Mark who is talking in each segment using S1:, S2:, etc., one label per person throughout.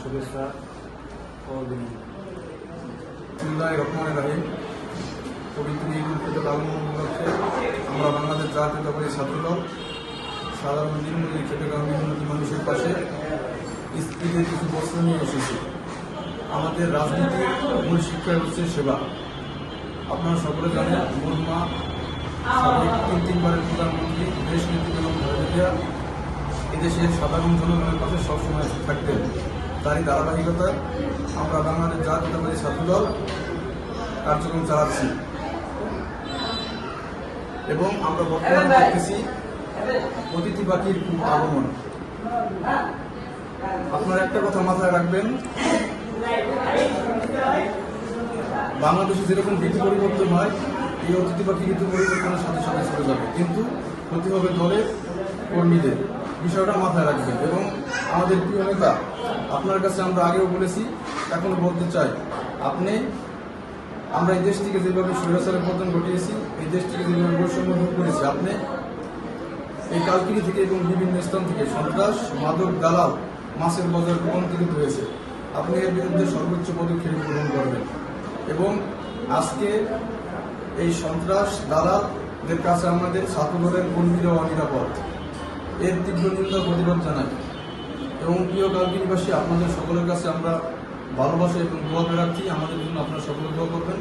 S1: শুভেচ্ছা ও রহিম। পবিত্র ঈদ উল ফিতর পালন উপলক্ষে আমরা বাংলাদেশ জাতীয়তাবাদী ছাত্রদল সাধারণ দিনমজুরি খেটে খাওয়া মেহনতি মানুষের পাশে ঈদের কিছু বস্ত্র নিয়ে এসেছি। আমাদের রাজনীতির মূল শিক্ষা হচ্ছে সেবা। আপনারা সকলে জানেন, মা সাবেক তিনবারের প্রধানমন্ত্রী দেশ নেত্রী বেগম খালেদা জিয়া এদেশের সাধারণ জনগণের পাশে সবসময় থাকতেন। তারই ধারাবাহিকতায় আমরা বাংলাদেশ জাতীয়তাবাদী ছাত্রদল কার্যক্রম চালাচ্ছি এবং আমরা বর্তমানে দেখতেছি অতিথি পাখির খুব আগমন। আপনারা একটা কথা মাথায় রাখবেন, বাংলাদেশে যেরকম ঋতু পরিবর্তন হয়, এই অতিথি পাখি ঋতু পরিবর্তনের সাথে সাথে চলে যাবে, কিন্তু ক্ষতি হবে দলের কর্মীদের। বিষয়টা মাথায় রাখবেন। এবং আমাদের প্রিয় নেতা, আপনার কাছে আমরা আগেও বলেছি, এখনো বলতে চাই, আমরা এই দেশ থেকে যেভাবে স্বৈরাচারের পতন ঘটিয়েছি, এই দেশ থেকে যেভাবে বৈষম্য দূর করেছি, আপনি এই কালকিনি থেকে এবং বিভিন্ন স্থান থেকে সন্ত্রাস, মাদক, দালাল, মাছের বাজার রূপান্তরিত হয়েছে। আপনি এর বিরুদ্ধে সর্বোচ্চ পদক্ষেপ গ্রহণ করবেন এবং আজকে এই সন্ত্রাস, দালালদের কাছে আমাদের ছাত্রদলের কর্মীরা অনিরাপদ। এর তীব্র নিন্দা প্রতিবাদ জানাই এবং প্রিয় কালকিনিবাসী, আপনাদের সকলের কাছে আমরা ভালোবাসা এবং দোয়া করে রাখছি। আমাদের জন্য আপনারা সকলে দোয়া করবেন,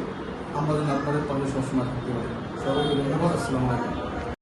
S1: আমরা যেন আপনাদের পাশে সবসময় থাকতে পারি। সকলকে ধন্যবাদ। আসসালামু আলাইকুম।